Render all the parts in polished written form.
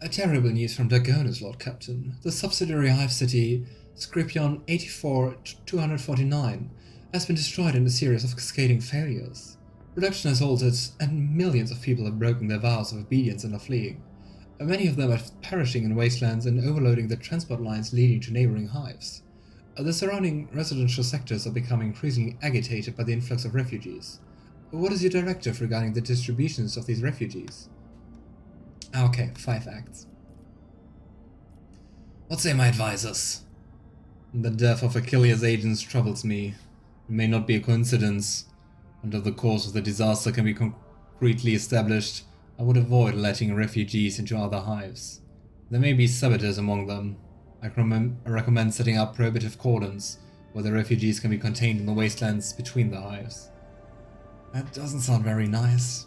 A terrible news from Dragonus, Lord Captain. The subsidiary hive city, Scripion 84-249, has been destroyed in a series of cascading failures. Production has halted, and millions of people have broken their vows of obedience and are fleeing. Many of them are perishing in wastelands and overloading the transport lines leading to neighboring hives. The surrounding residential sectors are becoming increasingly agitated by the influx of refugees. What is your directive regarding the distributions of these refugees? Okay, 5 acts. What say my advisors? The death of Achilles' agents troubles me. It may not be a coincidence. Until the cause of the disaster can be concretely established, I would avoid letting refugees into other hives. There may be saboteurs among them. I recommend setting up prohibitive cordons, where the refugees can be contained in the wastelands between the hives. That doesn't sound very nice.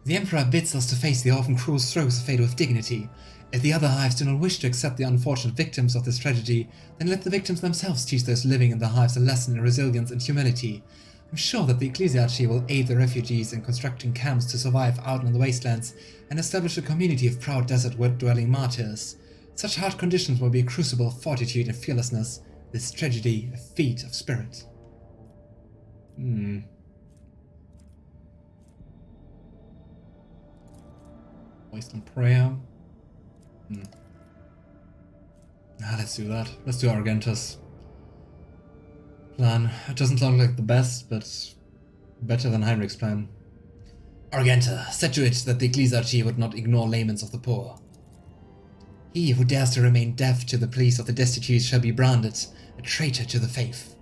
The Emperor bids us to face the often cruel strokes of fate with dignity. If the other hives do not wish to accept the unfortunate victims of this tragedy, then let the victims themselves teach those living in the hives a lesson in resilience and humility. I'm sure that the Ecclesiarchy will aid the refugees in constructing camps to survive out in the wastelands and establish a community of proud desert-dwelling martyrs. Such hard conditions will be a crucible of fortitude and fearlessness, this tragedy a feat of spirit. Wasteland prayer. Let's do that. Let's do Argenta's plan. It doesn't sound like the best, but better than Heinrix's plan. Argenta, set to it that the Ecclesiarchy would not ignore laymen of the poor. He who dares to remain deaf to the pleas of the destitute shall be branded a traitor to the faith.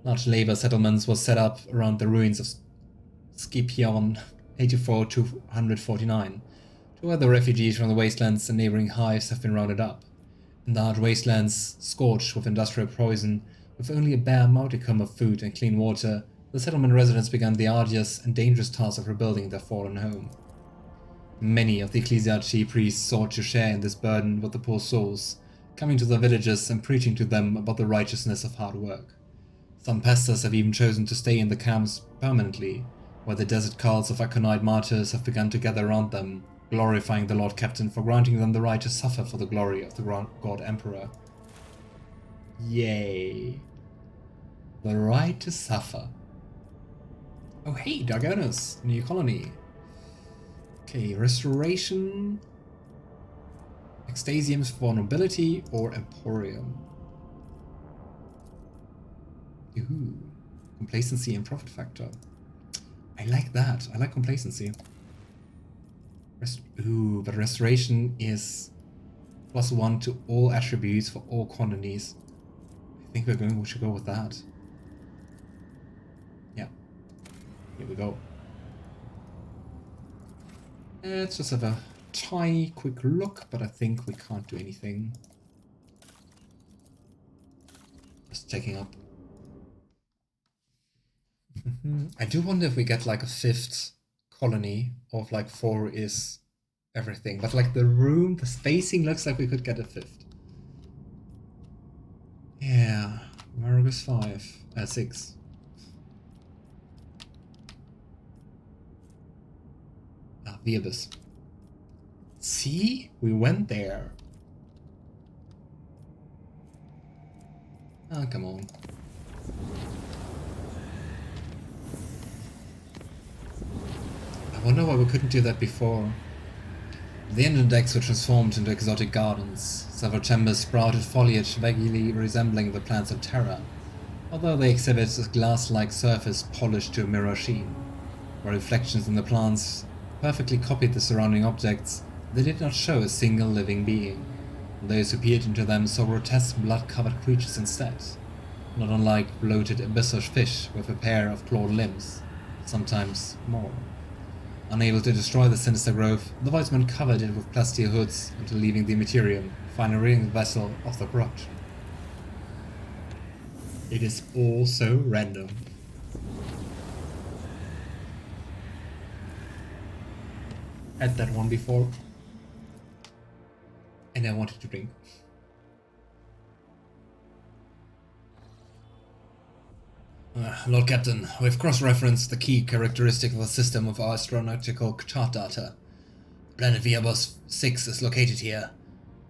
Large labor settlements were set up around the ruins of Scipion 84-249, to where the refugees from the wastelands and neighboring hives have been rounded up. In large wastelands, scorched with industrial poison, with only a bare modicum of food and clean water, the settlement residents began the arduous and dangerous task of rebuilding their fallen home. Many of the Ecclesiarchy priests sought to share in this burden with the poor souls, coming to the villages and preaching to them about the righteousness of hard work. Some pastors have even chosen to stay in the camps permanently, where the desert cults of Aconite martyrs have begun to gather around them, glorifying the Lord Captain for granting them the right to suffer for the glory of the God Emperor. Yay. The right to suffer. Oh hey, Dragonus, new colony. Okay, restoration, Extasiums for nobility, or Emporium. Ooh, complacency and profit factor. I like that. I like complacency. But restoration is +1 to all attributes for all quantities. I think we should go with that. Yeah. Here we go. Let's just have a tiny quick look, but I think we can't do anything. Just checking up. I do wonder if we get like a 5th colony, or if like 4 is everything. But like the spacing looks like we could get a 5th. Yeah, Magos 6. The Abyss. See? We went there. Ah, come on. I wonder why we couldn't do that before. The engine decks were transformed into exotic gardens. Several chambers sprouted foliage vaguely resembling the plants of Terra, although they exhibit a glass-like surface polished to a mirror sheen. Where reflections in the plants perfectly copied the surrounding objects, they did not show a single living being. Those who peered into them saw grotesque blood-covered creatures instead, not unlike bloated abyssal fish with a pair of clawed limbs, sometimes more. Unable to destroy the sinister growth, the Voice Men covered it with plasteel hoods until leaving the Materium, finally ridding the vessel of the corruption. It is all so random. Had that one before, and I wanted to drink. Lord Captain, we've cross-referenced the key characteristic of the system of our astronautical chart data. Planet Viabos 6 is located here.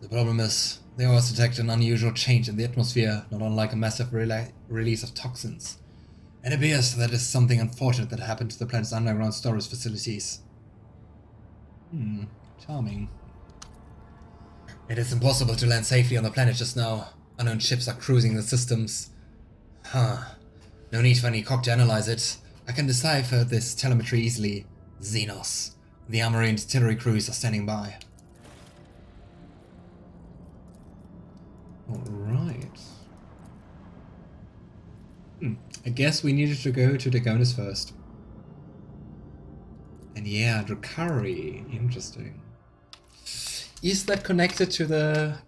The problem is, they also detect an unusual change in the atmosphere, not unlike a massive release of toxins. It appears that is something unfortunate that happened to the planet's underground storage facilities. Charming. It is impossible to land safely on the planet just now. Unknown ships are cruising the systems. No need for any cock to analyze it. I can decipher this telemetry easily. Xenos. The armory and artillery crews are standing by. Alright. I guess we needed to go to Dagonis first. And yeah, Drukhari. Interesting. Is that connected to the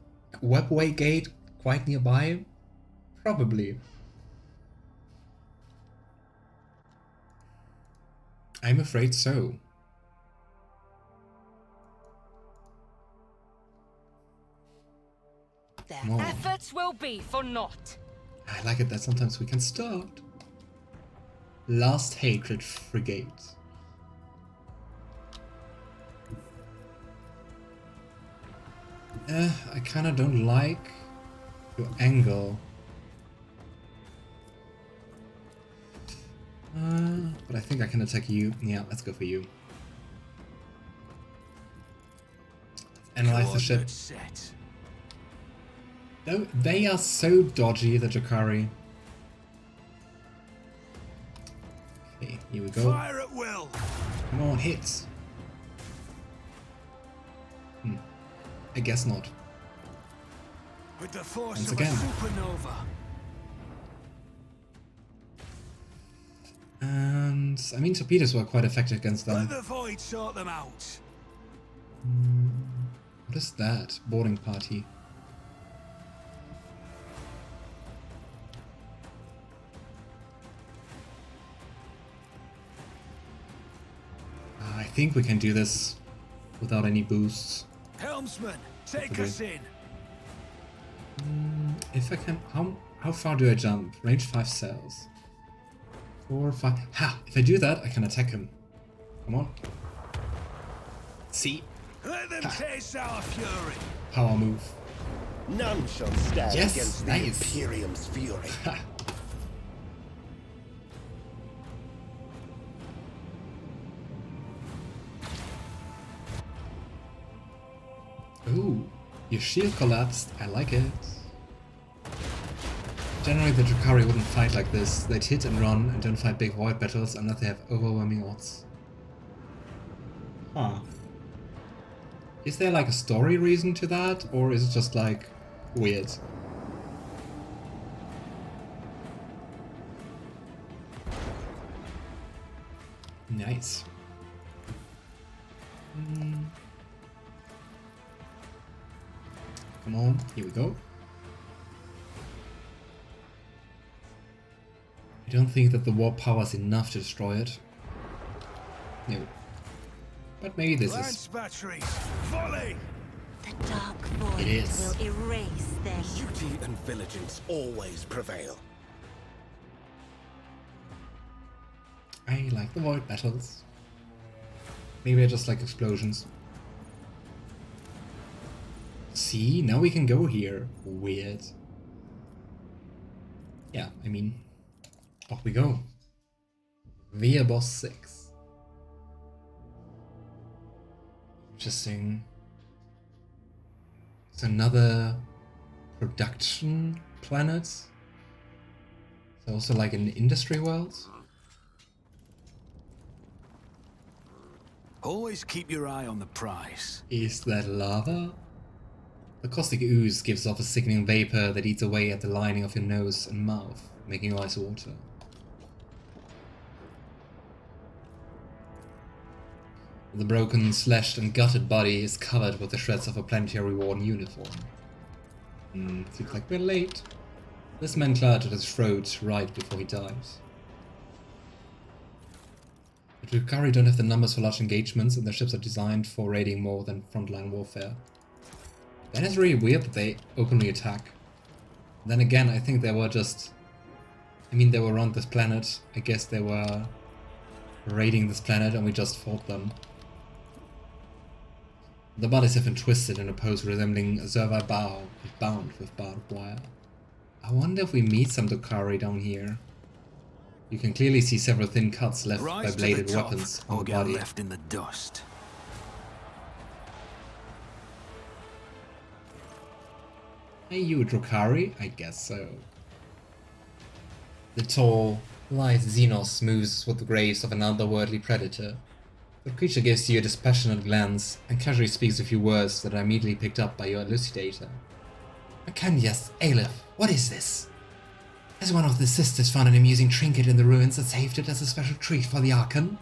webway gate quite nearby? Probably. I'm afraid so. Their efforts will be for naught. I like it that sometimes we can start. Last Hatred Frigate. I kinda don't like your angle. But I think I can attack you. Yeah, let's go for you. Analyze the ship. No, they are so dodgy, the Drukhari. Okay, here we go. Fire at will. Come on, hits. I guess not. With the force Once of again. a supernova. And I mean, torpedoes were quite effective against them. Let the void sort them out. What is that? Boarding party. I think we can do this without any boosts. Helmsman, take us in. If I can, how far do I jump? Range 5 cells. 4, 5. Ha! If I do that, I can attack him. Come on. See? Let them taste our fury. Power move. None shall stand Yes, against nice. the Imperium's fury. Ha! Ooh, your shield collapsed. I like it. Generally, the Drukhari wouldn't fight like this. They'd hit and run and don't fight big void battles unless they have overwhelming odds. Huh. Is there like a story reason to that, or is it just like weird? Nice. Come on, here we go. I don't think that the warp power is enough to destroy it. No. But maybe this Lance is. batteries, volley. The dark void It is. will erase their Duty and vigilance always prevail. I like the void battles. Maybe I just like explosions. See, now we can go here. Weird. Yeah, I mean, off we go. Via Boss 6. Interesting. It's another production planet. It's also like an industry world. Always keep your eye on the prize. Is that lava? The caustic ooze gives off a sickening vapor that eats away at the lining of your nose and mouth, making your eyes water. The broken, slashed and gutted body is covered with the shreds of a planetary worn uniform. Seems like we're late. This man clutched at his throat right before he died. The Drukhari don't have the numbers for large engagements, and their ships are designed for raiding more than frontline warfare. That is really weird that they openly attack. Then again, I think they were just... I mean, they were around this planet. I guess they were raiding this planet and we just fought them. The bodies have been twisted in a pose resembling a servile bow, bound with barbed wire. I wonder if we meet some Drukhari down here. You can clearly see several thin cuts left by Rise to bladed the top, weapons or on the get body. left in the dust. Are you a Drukhari? I guess so. The tall, lithe Xenos moves with the grace of an otherworldly predator. The creature gives you a dispassionate glance and casually speaks a few words that are immediately picked up by your elucidator. Argenta, Aleph, what is this? Has one of the sisters found an amusing trinket in the ruins and saved it as a special treat for the Archon?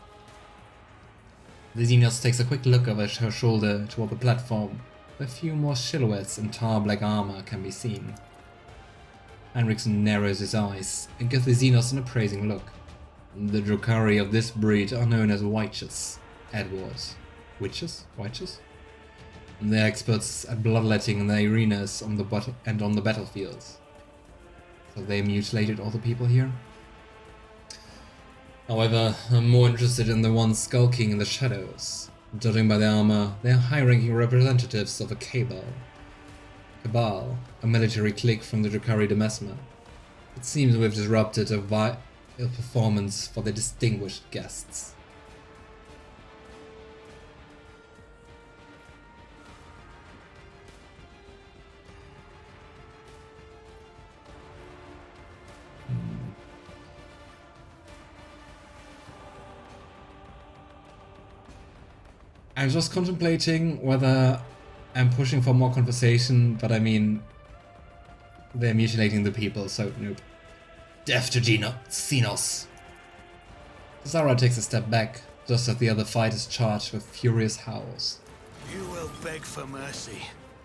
The Xenos takes a quick look over her shoulder toward the platform, where a few more silhouettes in tar-black armor can be seen. Heinrix narrows his eyes and gives the Xenos an appraising look. The Drukhari of this breed are known as Witches. Edwards. Witches? Witches? They're experts at bloodletting in the arenas on the battlefields. So they mutilated all the people here? However, I'm more interested in the ones skulking in the shadows. Judging by their armor, they are high-ranking representatives of a cabal. Cabal, a military clique from the Drukhari Demesma. It seems we've disrupted a vile performance for the distinguished guests. I was just contemplating whether I'm pushing for more conversation, but I mean, they're mutilating the people, so nope. Death to Xenos. Zara takes a step back, just as the other fighters charge with furious howls. You will beg for mercy,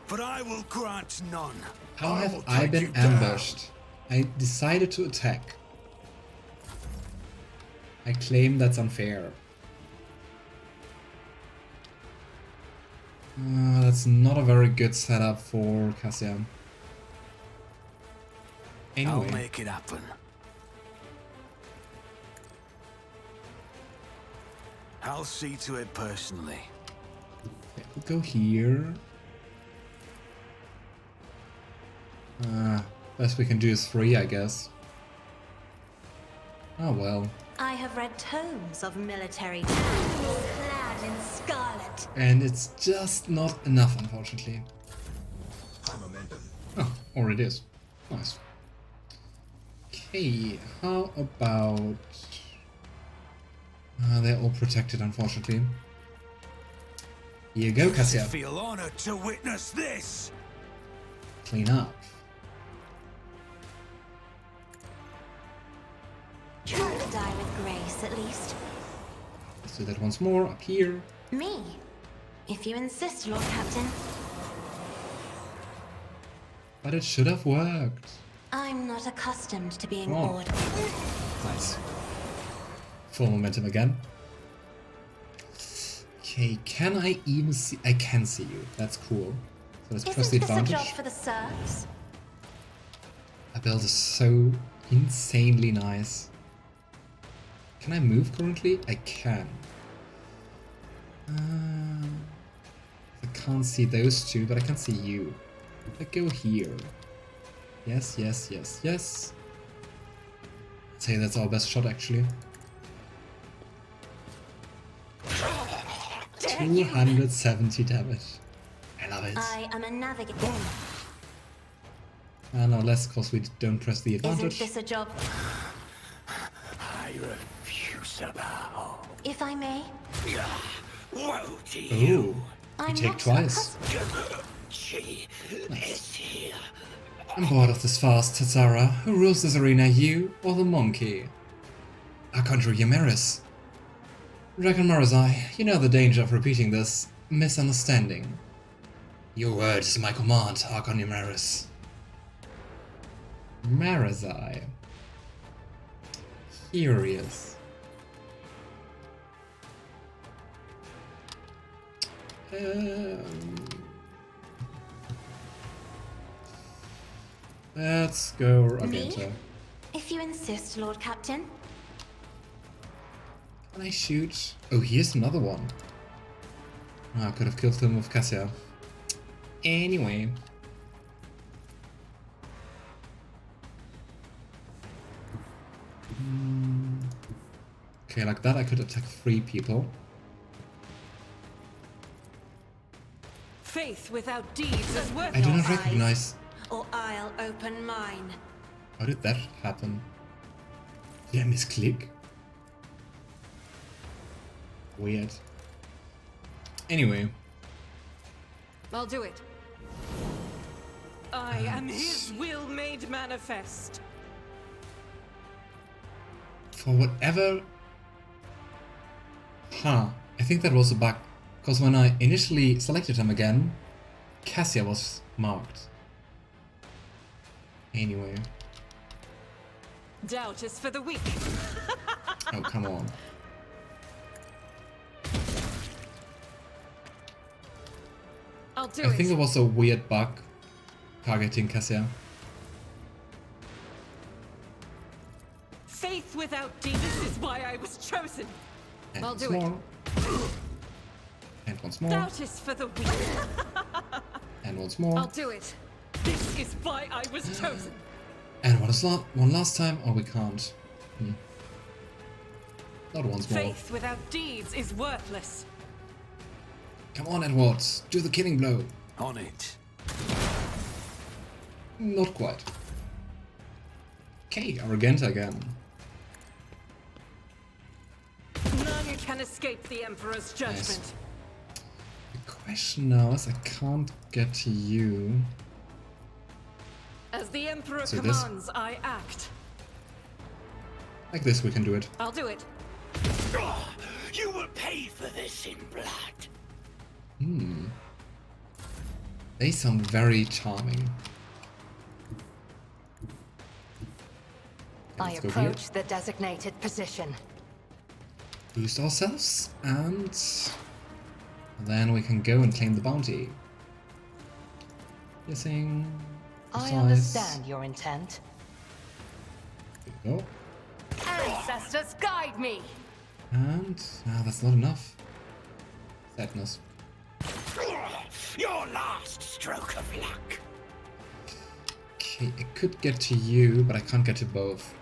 but I will grant none. How have will I take been you down. ambushed? I decided to attack. I claim that's unfair. That's not a very good setup for Cassia. Anyway. I'll make it happen. I'll see to it personally. Okay, we'll go here. Best we can do is 3, I guess. Oh well. I have read tomes of military clad in scarlet. And it's just not enough, unfortunately. Oh, or it is. Nice. Okay, how about... they're all protected, unfortunately. Here you go, Cassia. I feel honored to witness this. Clean up. Try to die with grace, at least. Let's do that once more, up here. Me? If you insist, Lord Captain. But it should have worked. I'm not accustomed to being Oh. ordered. Nice. Full momentum again. Okay, can I even see? I can see you. That's cool. So let's press the Isn't this a advantage. job for the serfs? That build is so insanely nice. Can I move currently? I can. I can't see those two, but I can see you. If I go here. Yes, yes, yes, yes. I'd say that's our best shot, actually. 270 damage. I love it. I am a navigator. No, less because we don't press the Isn't advantage. this a job? I refuse to bow. If I may, Woe to Ooh, you. you I'm take not twice. She is here. I'm bored of this fast, Zara. Who rules this arena, you or the monkey? Archon Ymerius. Dragon Marazhai, you know the danger of repeating this misunderstanding. Your word is my command, Archon Ymerius. Marazhai. Curious. Let's go Argenta. Me? If you insist, Lord Captain. Can I shoot? Oh, here's another one. I could have killed him with Cassia. Anyway. Okay, like that I could attack 3 people. Faith without deeds is worth I do not Eyes, recognize... or I'll open mine. How did that happen? Did I misclick? Weird. Anyway. I'll do it. I am his will made manifest. For whatever... Huh. I think that was a bug. Because when I initially selected him again, Cassia was marked. Anyway. Doubt is for the weak. Oh, come on. I'll do I it. think it was a weird bug targeting Cassia. Faith without deeds. This is why I was chosen. And I'll once do it. more. And once more. Doubt is for the weak. And once more. I'll do it. This is why I was chosen. And one last time? Oh, we can't. Not once more. Faith without deeds is worthless. Come on, Edward. Do the killing blow. On it. Not quite. Okay, Argenta again. None can escape the Emperor's judgment. The question now is I can't get to you. As the Emperor So this- commands, I act. Like this we can do it. I'll do it. You will pay for this in blood. They sound very charming. I Let's go here. approach the designated position. Boost ourselves, and then we can go and claim the bounty. Guessing. I precise. understand your intent. There we go. Ancestors, guide me! And that's not enough. Sadness. Your last stroke of luck. Okay, I could get to you, but I can't get to both.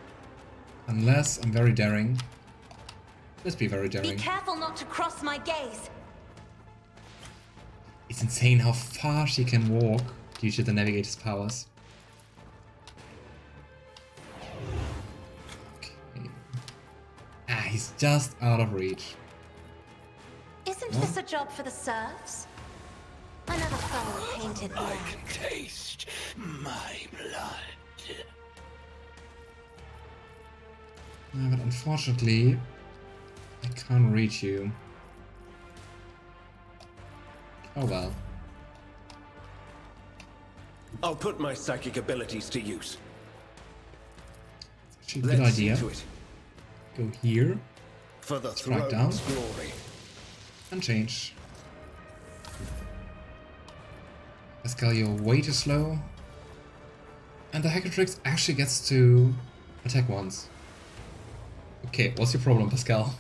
Unless I'm very daring. Let's be very Be daring. careful not to cross my gaze. It's insane how far she can walk due to the Navigator's powers. Okay. He's just out of reach. Isn't this a job for the serfs? Another foe painted I black. can taste my blood. But unfortunately, I can't reach you. Oh well. I'll put my psychic abilities to use. Actually, a good Let's see idea. to it. Go here For the Strike down. throne's glory. and change. Pasqal, you're way too slow. And the Hackatrix actually gets to attack once. Okay, what's your problem, Pasqal?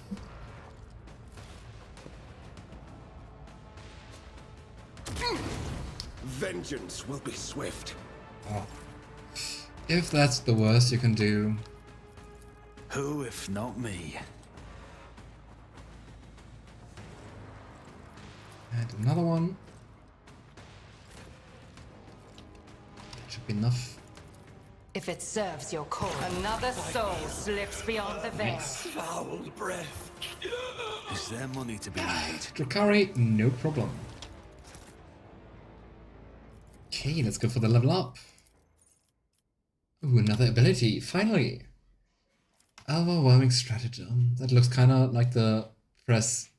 Vengeance will be swift. Oh. If that's the worst you can do. Who if not me? And another one. That should be enough. If it serves your cause, another soul slips beyond the veil. Nice. Foul breath. Is there money to be made? Drukhari, no problem. Okay, let's go for the level up. Ooh, another ability, finally! Overwhelming Stratagem. That looks kinda like the press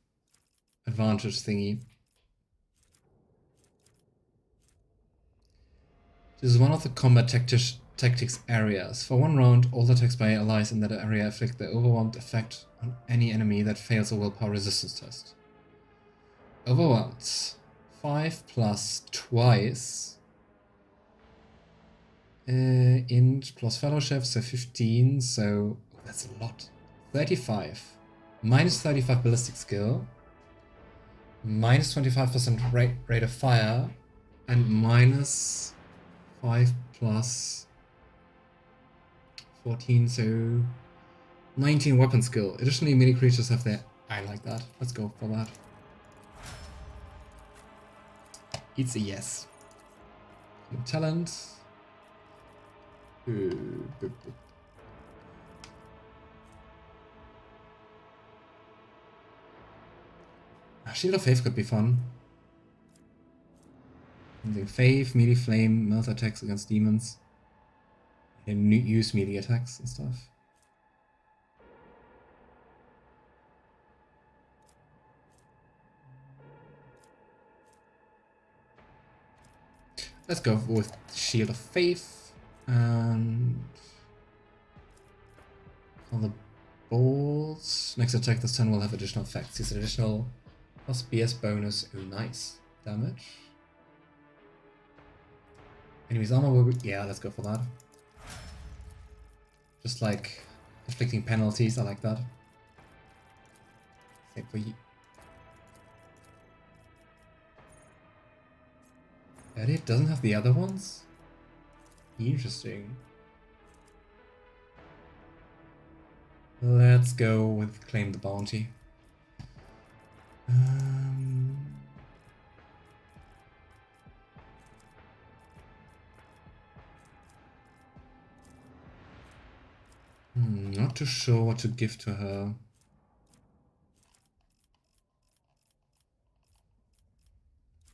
advantage thingy. This is one of the combat tactics areas. For one round, all attacks by allies in that area afflict the overwhelmed effect on any enemy that fails a willpower resistance test. Overwhelmed. 5 plus twice. Int plus fellowship, so 15, so that's a lot. 35. Minus 35 ballistic skill. Minus 25% rate of fire and minus 5 plus 14, so 19 weapon skill. Additionally, melee creatures have their... I like that. Let's go for that. It's a yes. Talent. Shield of Faith could be fun. Using Faith, melee flame, melt attacks against demons. And use melee attacks and stuff. Let's go with Shield of Faith. And for the bolts, next attack this turn will have additional effects. Use an additional plus BS bonus. Oh, nice. Damage. Enemy's armor will be... Yeah, let's go for that. Just like inflicting penalties, I like that. Same for you. It doesn't have the other ones? Interesting. Let's go with Claim the Bounty. Not too sure what to give to her.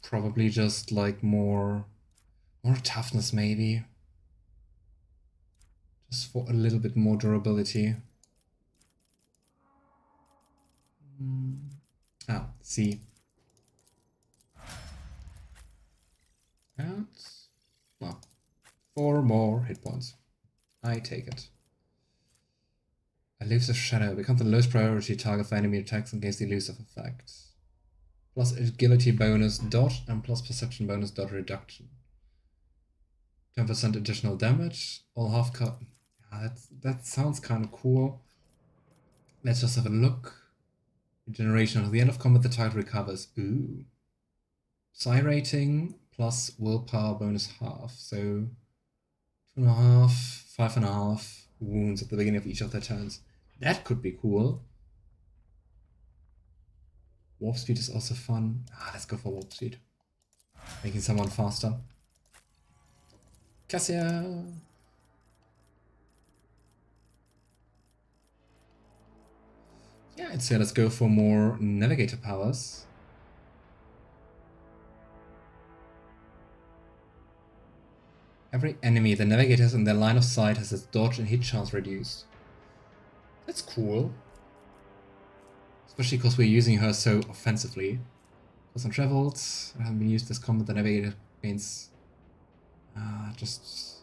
Probably just like more toughness maybe. Just for a little bit more durability. C. And well, 4 more hit points. I take it. Elusive Shadow. Become the lowest priority target for enemy attacks against the elusive effect. Plus agility bonus dot and plus perception bonus dot reduction. 10% additional damage. All half cut. Yeah, that sounds kind of cool. Let's just have a look. Regeneration. At the end of combat, the target recovers. Ooh. Psi rating plus willpower bonus half. So 2.5, 5.5 wounds at the beginning of each of their turns. That could be cool. Warp speed is also fun. Let's go for warp speed. Making someone faster. Cassia. Yeah, I'd say let's go for more Navigator powers. Every enemy the Navigator has in their line of sight has its dodge and hit chance reduced. That's cool. Especially because we're using her so offensively. Plus untraveled. I haven't been used this combat. The Navigator gains just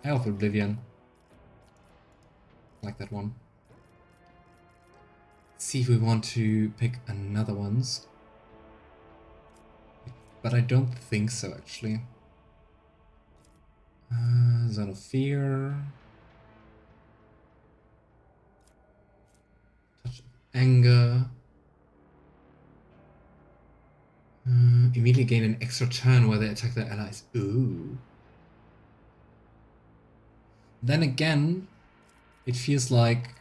Eye of Oblivion. I like that one. Let's see if we want to pick another ones. But I don't think so actually. Zone of Fear. Touch of Anger. Immediately gain an extra turn where they attack their allies. Ooh. Then again, it feels like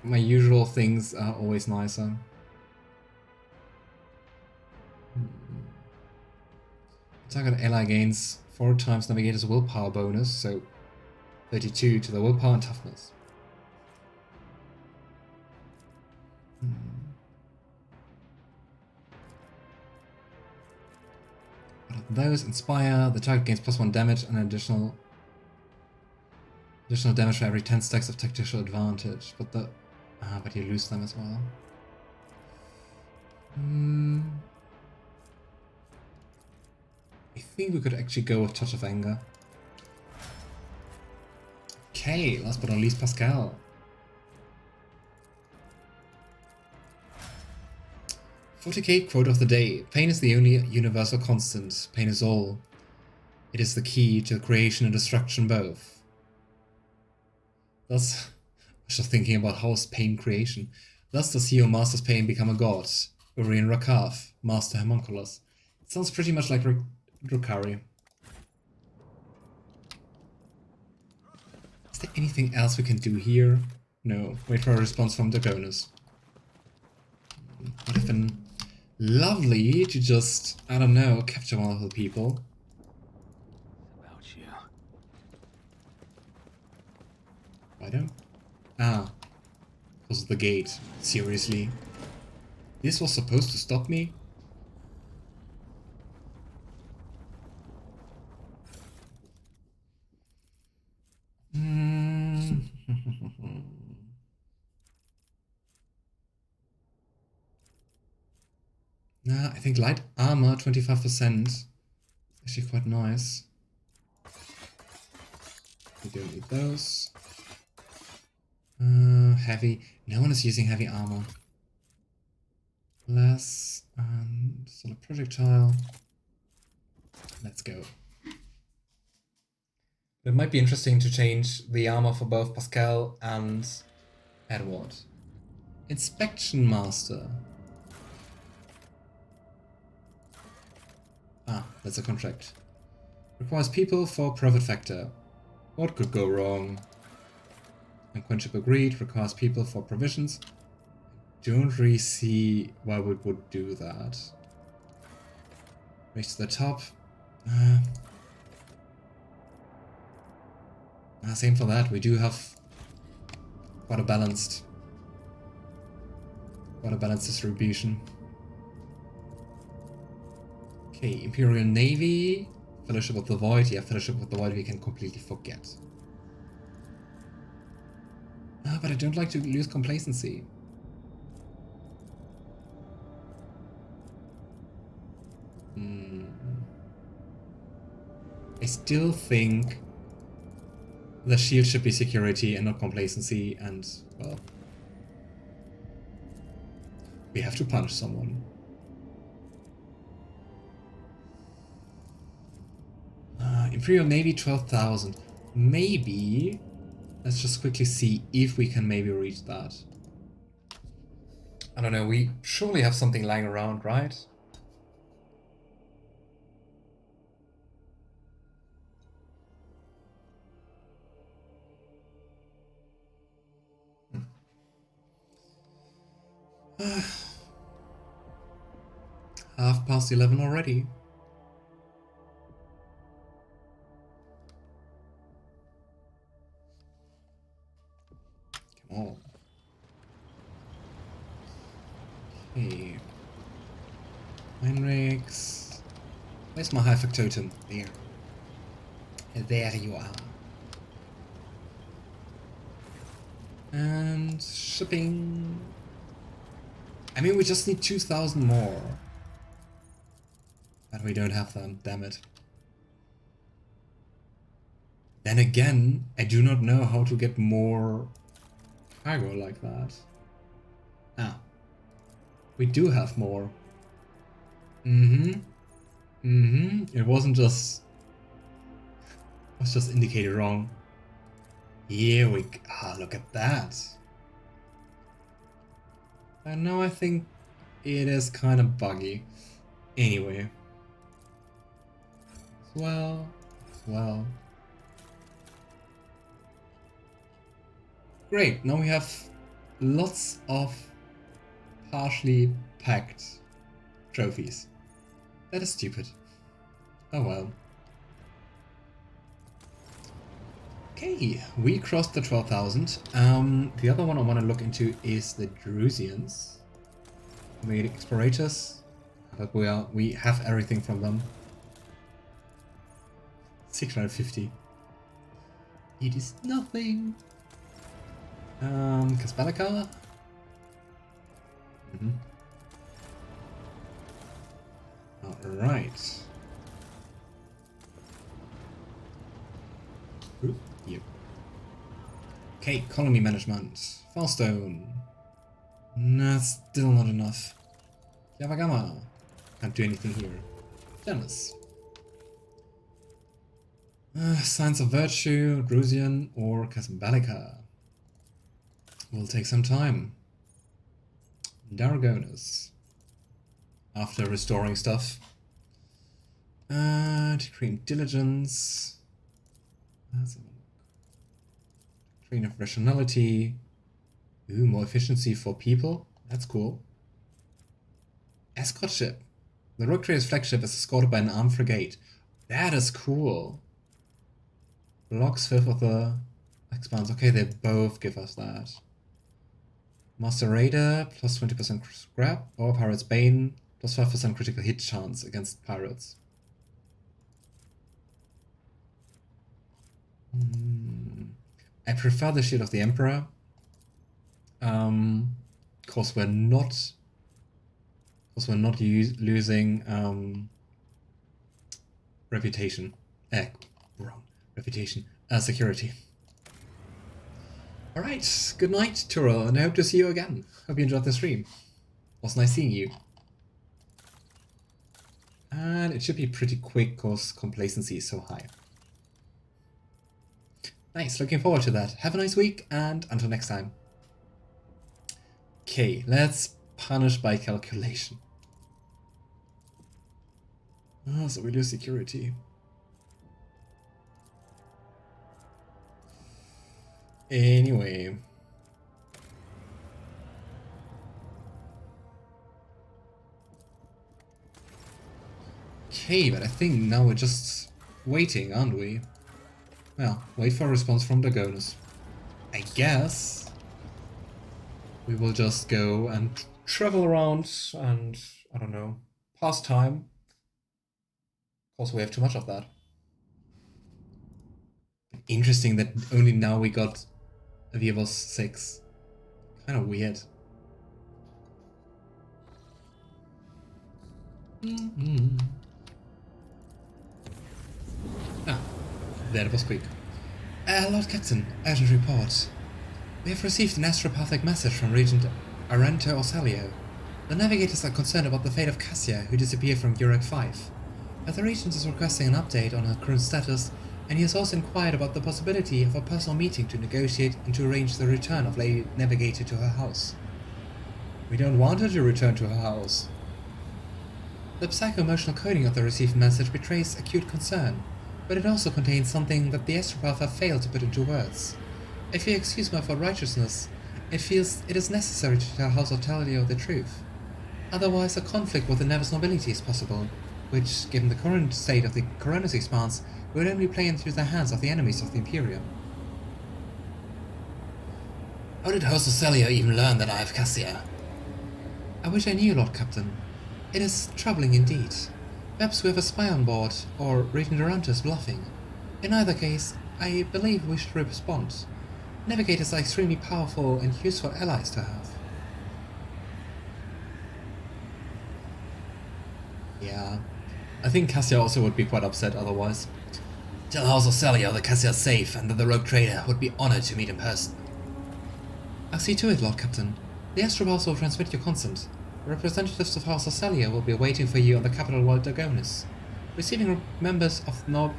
my usual things are always nicer. Target ally gains 4 times Navigator's willpower bonus, so 32 to the willpower and toughness. Out of those, Inspire, the target gains +1 damage and additional damage for every 10 stacks of tactical advantage, but you lose them as well. I think we could actually go with Touch of Anger. Okay, last but not least, Pasqal. "40k quote of the day. Pain is the only universal constant. Pain is all. It is the key to creation and destruction both." I was just thinking about how is pain creation. Thus does he who masters pain become a god. Urian Rakav, master homunculus. It sounds pretty much like Drukhari. Is there anything else we can do here? No. Wait for a response from the Koronus. Would have been lovely to just, I don't know, capture one of the people. About you. Why don't? Ah. Because of the gate. Seriously? This was supposed to stop me? Nah, I think light armor, 25%. Is actually quite nice. We don't need those. Heavy. No one is using heavy armor. Less and solar projectile. Let's go. It might be interesting to change the armor for both Pasqal and Edward. Inspection Master. Ah, that's a contract. Requires people for profit factor. What could go wrong? Unquenchable greed requires people for provisions. Don't really see why we would do that. Race to the top. Same for that. We do have quite a balanced distribution. Okay, Imperial Navy, Fellowship of the Void. Yeah, Fellowship of the Void we can completely forget. But I don't like to lose complacency. I still think the shield should be security and not complacency, and, well, we have to punch someone. Imperial Navy 12,000. Maybe. Let's just quickly see if we can maybe reach that. I don't know, we surely have something lying around, right? Half past 11 already. Come on. Okay. Heinrix. Where's my high factotum? There. There you are. And shipping. I mean, we just need 2,000 more. But we don't have them, damn it. Then again, I do not know how to get more cargo like that. Ah. We do have more. It wasn't just... It was just indicated wrong. Here we go. Ah, look at that. And now I think it is kind of buggy. Anyway. Well. Great, now we have lots of partially packed trophies. That is stupid. Oh well. Okay, we crossed the 12,000. The other one I want to look into is the Drusians. The Explorators. But we have everything from them. 650. It is nothing. Kaspalaka. Alright. Yep. Okay, colony management. Farstone. Nah, still not enough. Yavagama. Can't do anything here. Jealous. Signs of Virtue, Drusian, or Casballica. Will take some time. Dargonus. After restoring stuff. Decree diligence. That's a Decree of rationality. Ooh, more efficiency for people. That's cool. Escort ship. The Rogue Trader's flagship is escorted by an armed frigate. That is cool. Blocks 5th of the Expanse. Okay, they both give us that. Master Raider, plus 20% scrap, or Pirate's Bane, plus 5% critical hit chance against pirates. I prefer the Shield of the Emperor. Cause we're not losing reputation. Wrong. Reputation. Security. Alright, good night, Tyrell, and I hope to see you again. Hope you enjoyed the stream. Was nice seeing you. And it should be pretty quick cause complacency is so high. Nice, looking forward to that. Have a nice week, and until next time. Okay, let's punish by calculation. So we lose security. Anyway. Okay, but I think now we're just waiting, aren't we? Well, wait for a response from Dragonus. I guess we will just go and travel around and, I don't know, pass time. Of course, we have too much of that. Interesting that only now we got a Vivos 6. Kind of weird. Ah, that was quick. Lord Captain, urgent report. We have received an astropathic message from Regent Argenta Orsalio. The Navigators are concerned about the fate of Cassia, who disappeared from Urek 5. The Regent is requesting an update on her current status, and he has also inquired about the possibility of a personal meeting to negotiate and to arrange the return of Lady Navigator to her house. We don't want her to return to her house. The psycho-emotional coding of the received message betrays acute concern, but it also contains something that the astropath have failed to put into words. If you excuse my righteousness, it feels it is necessary to tell House Ortalio the truth. Otherwise, a conflict with the Nevis nobility is possible, which, given the current state of the Koronus Expanse, would only play into the hands of the enemies of the Imperium. How did House Ortalio even learn that I have Cassia? I wish I knew, Lord Captain. It is troubling indeed. Perhaps we have a spy on board, or Regent Argenta is bluffing. In either case, I believe we should respond. Navigators are extremely powerful and useful allies to have. Yeah, I think Cassia also would be quite upset otherwise. Tell House Orsalio that Cassia is safe and that the Rogue Trader would be honored to meet in person. I'll see to it, Lord Captain. The Astropath will transmit your consent. The representatives of House Orsalio will be waiting for you on the capital world Dragonus. Receiving members of the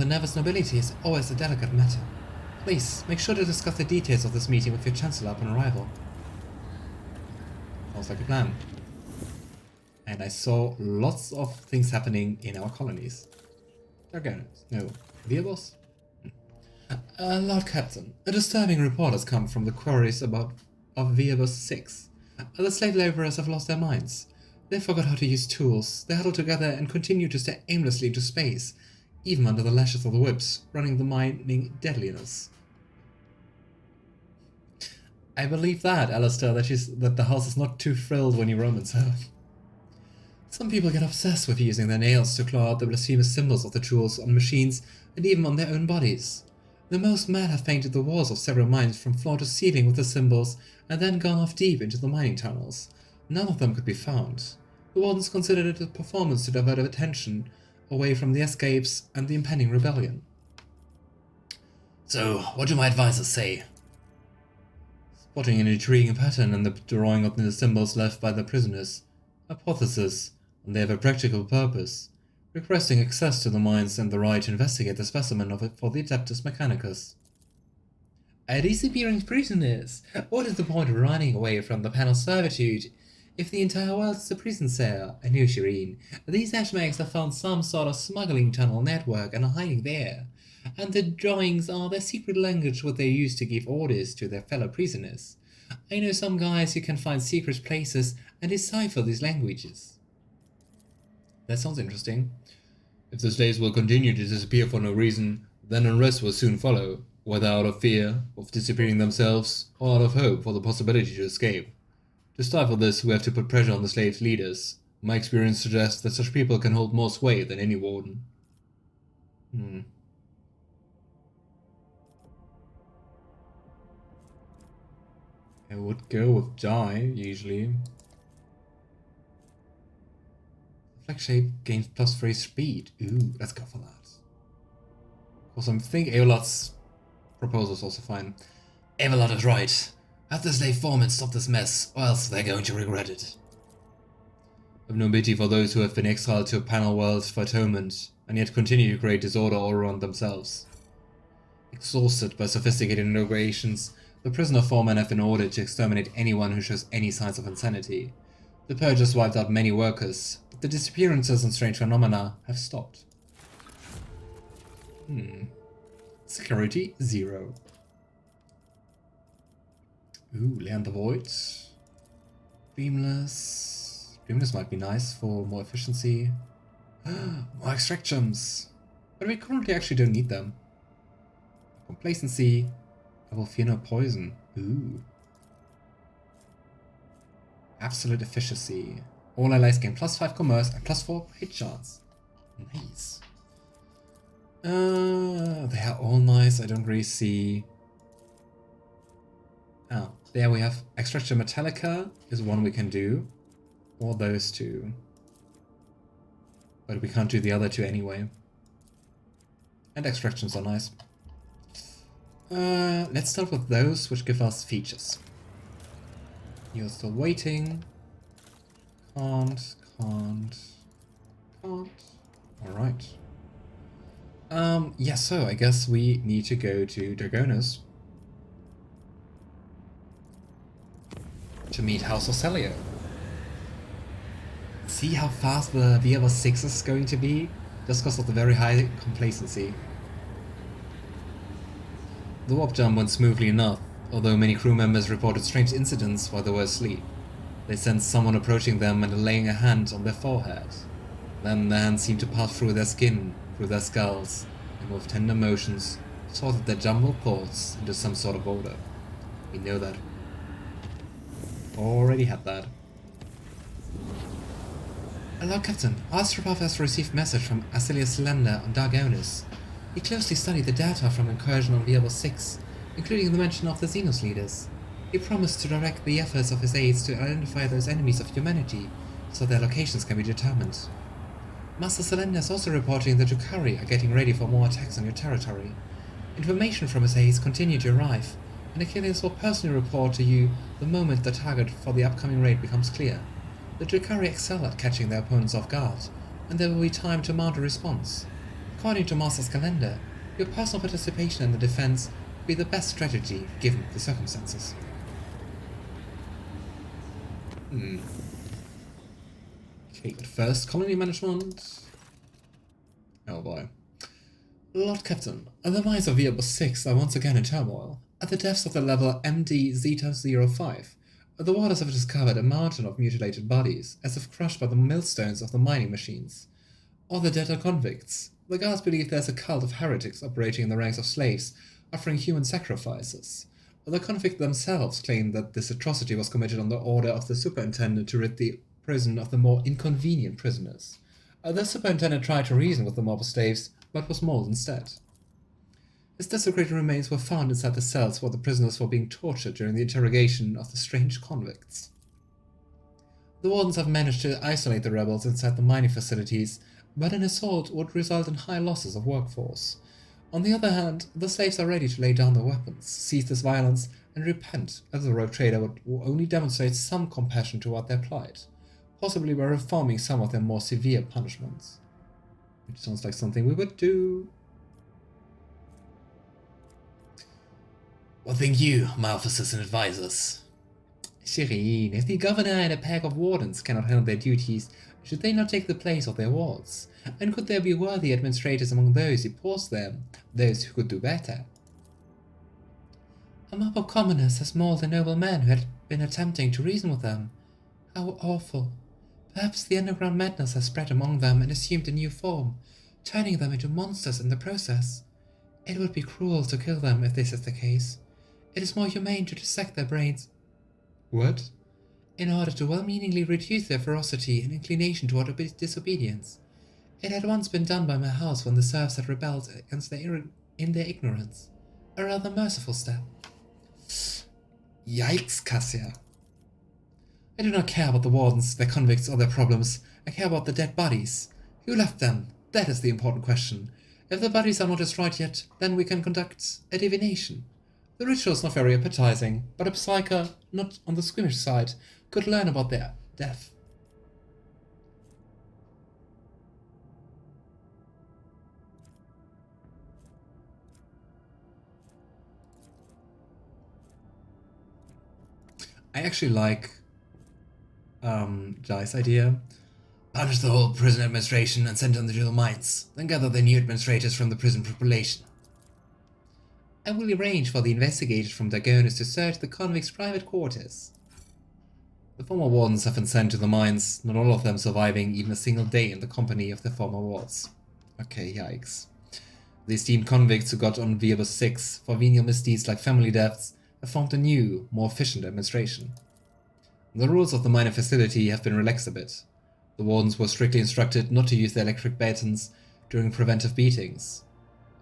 Nevis nobility is always a delicate matter. Please, make sure to discuss the details of this meeting with your Chancellor upon arrival. Sounds like a plan. And I saw lots of things happening in our colonies. Dragonus. No. Vivos? Lord Captain, a disturbing report has come from the quarries of Vivos 6. The slave laborers have lost their minds. They forgot how to use tools. They huddle together and continue to stare aimlessly into space, even under the lashes of the whips, running the mining deadliness. I believe that, Alistair, that the house is not too thrilled when you romance her. Some people get obsessed with using their nails to claw out the blasphemous symbols of the jewels on machines and even on their own bodies. The most mad have painted the walls of several mines from floor to ceiling with the symbols and then gone off deep into the mining tunnels. None of them could be found. The wardens considered it a performance to divert attention away from the escapes and the impending rebellion. So, what do my advisors say? Spotting an intriguing pattern in the drawing of the symbols left by the prisoners. Hypothesis, and they have a practical purpose. Requesting access to the mines and the right to investigate the specimen of it for the Adeptus Mechanicus. Disappearing prisoners! What is the point of running away from the panel servitude if the entire world is a prison cell? I knew, Shireen. These ashmags have found some sort of smuggling tunnel network and are hiding there. And the drawings are their secret language what they use to give orders to their fellow prisoners. I know some guys who can find secret places and decipher these languages. That sounds interesting. If the slaves will continue to disappear for no reason, then unrest will soon follow, whether out of fear of disappearing themselves or out of hope for the possibility to escape. To stifle this, we have to put pressure on the slaves' leaders. My experience suggests that such people can hold more sway than any warden. I would go with die, usually. Flag shape gains +3 speed. Ooh, let's go for that. Of course, I think Abelard's proposal is also fine. Abelard is right. Have the slave foremen stop this mess, or else they're going to regret it. I have no pity for those who have been exiled to a panel world for atonement, and yet continue to create disorder all around themselves. Exhausted by sophisticated negotiations, the prisoner foremen have been ordered to exterminate anyone who shows any signs of insanity. The purge has wiped out many workers, but the disappearances and strange phenomena have stopped. Security 0. Ooh, Lay on the Void. Dreamless. Dreamless might be nice for more efficiency. More extractions. But we currently actually don't need them. Complacency. I will fear no poison. Ooh. Absolute efficiency. All allies gain +5 commerce and +4 hit chance. Nice. They are all nice. I don't really see. Oh, there we have Extraction Metallica is one we can do. Or those two. But we can't do the other two anyway. And extractions are nice. Let's start with those which give us features. You're still waiting. Can't. Alright. Yeah, so I guess we need to go to Dragonus to meet House Ocelio. See how fast the Warhammer 6 is going to be? Just because of the very high complacency. The warp jump went smoothly enough, although many crew members reported strange incidents while they were asleep. They sensed someone approaching them and laying a hand on their forehead. Then the hand seemed to pass through their skin, through their skulls, and with tender motions, sorted their jumbled thoughts into some sort of order. We know that. Already had that. Hello, Captain. Astrobov has received message from Asilius Lander on Dragonus. He closely studied the data from incursion on Warhammer 6, including the mention of the Xenos leaders. He promised to direct the efforts of his aides to identify those enemies of humanity, so their locations can be determined. Master Selender is also reporting the Drukhari are getting ready for more attacks on your territory. Information from his aides continue to arrive, and Achilles will personally report to you the moment the target for the upcoming raid becomes clear. The Drukhari excel at catching their opponents off guard, and there will be time to mount a response. According to Master's calendar, your personal participation in the defense will be the best strategy given the circumstances. Okay, but first, colony management. Oh boy. Lord Captain, the minds of Warhammer 6 are once again in turmoil. At the depths of the level MD Zeta 05, the waters have discovered a mountain of mutilated bodies, as if crushed by the millstones of the mining machines. All the dead are convicts. The guards believe there's a cult of heretics operating in the ranks of slaves, offering human sacrifices. The convicts themselves claim that this atrocity was committed on the order of the superintendent to rid the prison of the more inconvenient prisoners. The superintendent tried to reason with the mob of slaves, but was mauled instead. His desecrated remains were found inside the cells where the prisoners were being tortured during the interrogation of the strange convicts. The wardens have managed to isolate the rebels inside the mining facilities, but an assault would result in high losses of workforce. On the other hand, the slaves are ready to lay down their weapons, cease this violence, and repent, as the rogue trader would only demonstrate some compassion toward their plight, possibly by reforming some of their more severe punishments. Which sounds like something we would do. What think you, my officers and advisors? Shireen, if the governor and a pack of wardens cannot handle their duties, should they not take the place of their wards? And could there be worthy administrators among those who pause them, those who could do better? A mob of commoners has mauled a noble man who had been attempting to reason with them. How awful. Perhaps the underground madness has spread among them and assumed a new form, turning them into monsters in the process. It would be cruel to kill them if this is the case. It is more humane to dissect their brains. What? In order to well-meaningly reduce their ferocity and inclination toward disobedience. It had once been done by my house when the serfs had rebelled against in their ignorance. A rather merciful step. Yikes, Cassia. I do not care about the wardens, their convicts, or their problems. I care about the dead bodies. Who left them? That is the important question. If the bodies are not destroyed yet, then we can conduct a divination. The ritual is not very appetizing, but a Psyker, not on the squeamish side, could learn about their death. I actually like Jai's idea. Punish the whole prison administration and send them to the mines, then gather the new administrators from the prison population. I will arrange for the investigators from Dagonis to search the convicts' private quarters. The former wardens have been sent to the mines, not all of them surviving even a single day in the company of their former wards. Okay, yikes. The esteemed convicts who got on Verbus 6 for venial misdeeds like family deaths have formed a new, more efficient administration. The rules of the minor facility have been relaxed a bit. The wardens were strictly instructed not to use their electric batons during preventive beatings.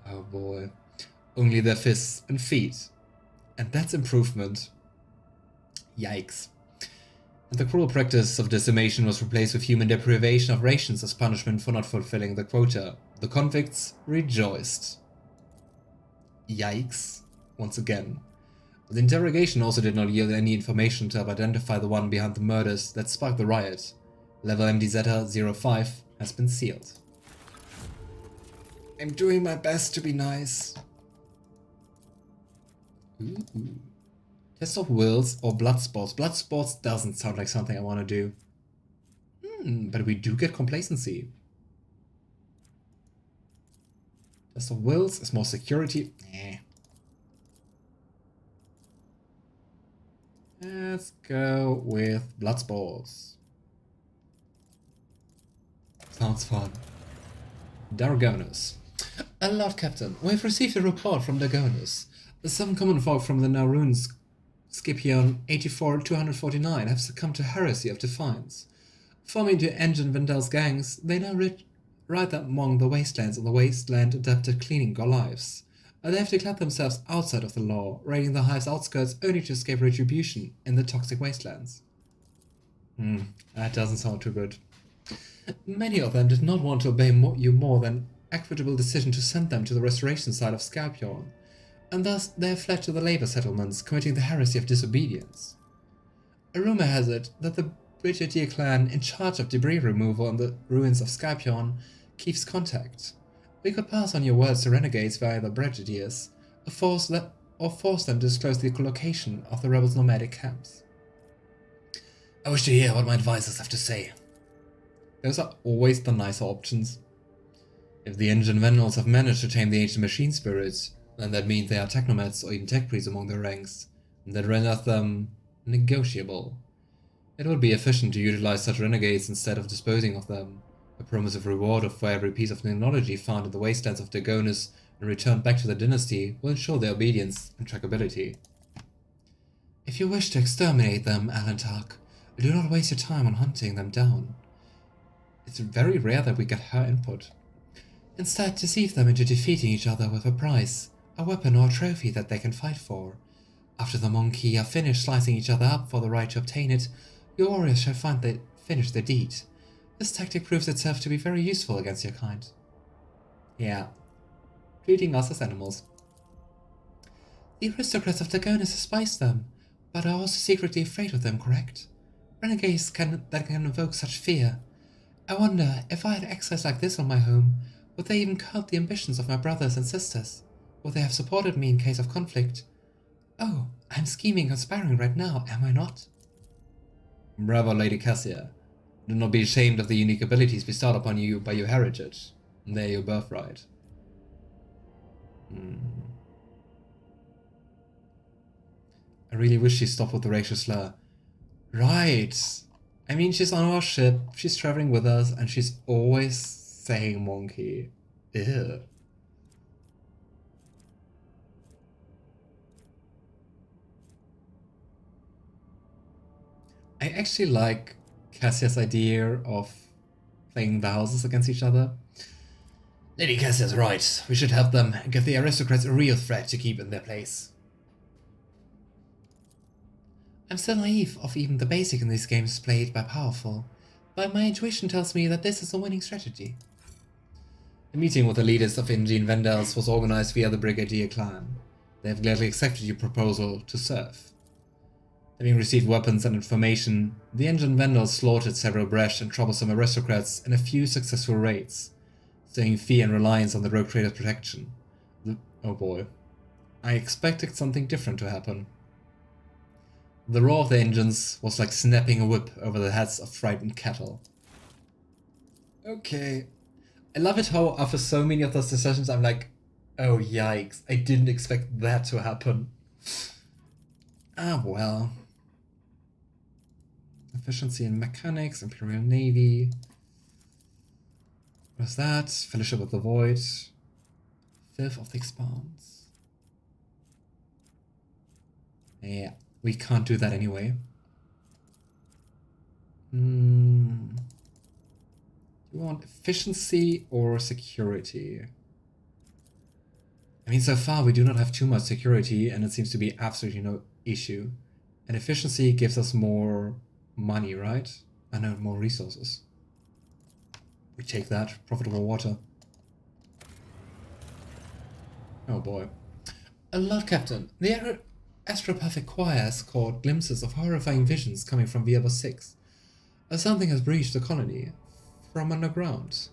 Oh boy. Only their fists and feet. And that's improvement. Yikes. And the cruel practice of decimation was replaced with human deprivation of rations as punishment for not fulfilling the quota. The convicts rejoiced. Yikes. Once again. The interrogation also did not yield any information to help identify the one behind the murders that sparked the riot. Level MDZ-05 has been sealed. I'm doing my best to be nice. Ooh. Test of wills or blood sports. Blood sports doesn't sound like something I want to do. But we do get complacency. Test of wills is more security. Let's go with blood sports. Sounds fun. Dagonis. Lord Captain, we have received a report from Dagonis. Some common folk from the Narun Scipion 84-249 have succumbed to heresy of defiance. Forming into engine Vendel's gangs, they now ride among the wastelands on the wasteland-adapted cleaning lives. They have declared themselves outside of the law, raiding the hive's outskirts only to escape retribution in the toxic wastelands. That doesn't sound too good. Many of them did not want to obey you more than equitable decision to send them to the restoration side of Scipion, and thus they have fled to the labor settlements, committing the heresy of disobedience. A rumor has it that the Brigadier clan in charge of debris removal on the ruins of Scipion keeps contact. We could pass on your words to renegades via the Brigadiers, or force them to disclose the location of the rebels' nomadic camps. I wish to hear what my advisors have to say. Those are always the nicer options. If the engine vandals have managed to tame the ancient machine spirits, then that means they are technomads or even tech priests among their ranks, and that renders them negotiable. It would be efficient to utilize such renegades instead of disposing of them. A promise of reward for every piece of technology found in the wastelands of Dagonis and returned back to the dynasty will ensure their obedience and trackability. If you wish to exterminate them, Alantark, do not waste your time on hunting them down. It's very rare that we get her input. Instead, deceive them into defeating each other with a prize, a weapon or a trophy that they can fight for. After the monkey are finished slicing each other up for the right to obtain it, your warriors shall find they finished their deed. This tactic proves itself to be very useful against your kind. Yeah, treating us as animals. The aristocrats of Dagonis despise them, but are also secretly afraid of them, correct? Renegades that can evoke such fear. I wonder, if I had access like this on my home, would they even curb the ambitions of my brothers and sisters? Would they have supported me in case of conflict? Oh, I'm scheming and conspiring right now, am I not? Bravo, Lady Cassia. Do not be ashamed of the unique abilities bestowed upon you by your heritage. They're your birthright. I really wish she stopped with the racial slur. Right. I mean, she's on our ship, she's traveling with us, and she's always saying monkey. Ew. I actually like Cassia's idea of playing the houses against each other. Lady Cassia's right. We should help them and give the aristocrats a real threat to keep in their place. I'm so naive of even the basic in these games played by powerful, but my intuition tells me that this is a winning strategy. A meeting with the leaders of Indian Vandals was organized via the Brigadier clan. They have gladly accepted your proposal to serve. Having received weapons and information, the Indian Vandals slaughtered several brash and troublesome aristocrats in a few successful raids, staying fear and reliance on the rogue trader's protection. Oh boy. I expected something different to happen. The roar of the engines was like snapping a whip over the heads of frightened cattle. Okay. I love it how after so many of those decisions I'm like, oh yikes, I didn't expect that to happen. Ah well. Efficiency in mechanics, Imperial Navy. What's that? Fellowship with the Void. Fifth of the Expanse. Yeah, we can't do that anyway. Do you want efficiency or security? I mean, so far we do not have too much security and it seems to be absolutely no issue. And efficiency gives us more money, right? I know, more resources. We take that. Profitable water. Oh boy. Lord Captain, the astropathic choir has caught glimpses of horrifying visions coming from Vierba 6. Something has breached the colony from underground.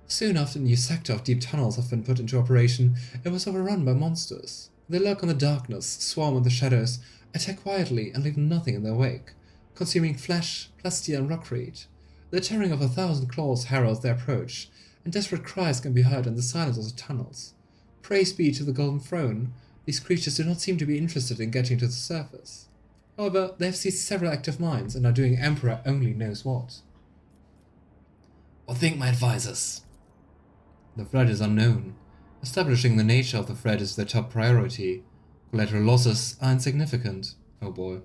Soon after a new sector of deep tunnels have been put into operation, it was overrun by monsters. They lurk in the darkness, swarm in the shadows, attack quietly and leave nothing in their wake, consuming flesh, plastia and rockreed. The tearing of 1,000 claws heralds their approach, and desperate cries can be heard in the silence of the tunnels. Praise be to the Golden Throne, these creatures do not seem to be interested in getting to the surface. However, they have seized several active mines and are doing Emperor only knows what. What think my advisors? The threat is unknown. Establishing the nature of the threat is their top priority. Collateral losses are insignificant. Oh boy.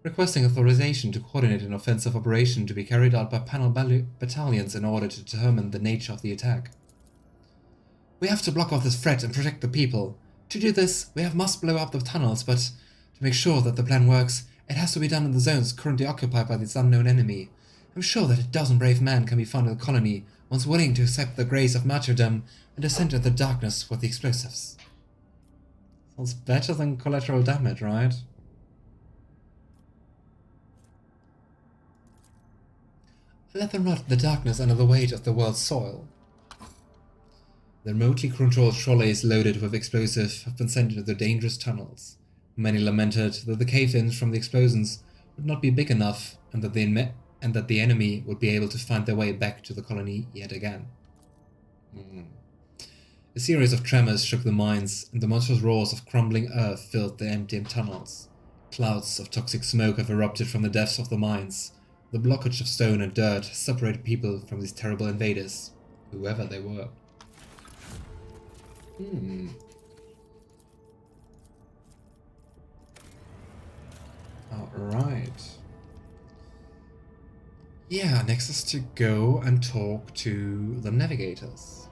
Requesting authorization to coordinate an offensive operation to be carried out by panel battalions in order to determine the nature of the attack. We have to block off this threat and protect the people. To do this, we must blow up the tunnels, but to make sure that the plan works, it has to be done in the zones currently occupied by this unknown enemy. I'm sure that a dozen brave men can be found in the colony, once willing to accept the grace of martyrdom and descend into the darkness with the explosives. Sounds better than collateral damage, right? Let them rot in the darkness under the weight of the world's soil. The remotely controlled trolleys loaded with explosives have been sent into the dangerous tunnels. Many lamented that the cave-ins from the explosions would not be big enough and that the enemy would be able to find their way back to the colony yet again. A series of tremors shook the mines, and the monstrous roars of crumbling earth filled the empty tunnels. Clouds of toxic smoke have erupted from the depths of the mines. The blockage of stone and dirt has separated people from these terrible invaders, whoever they were. Alright. Yeah, next is to go and talk to the Navigators.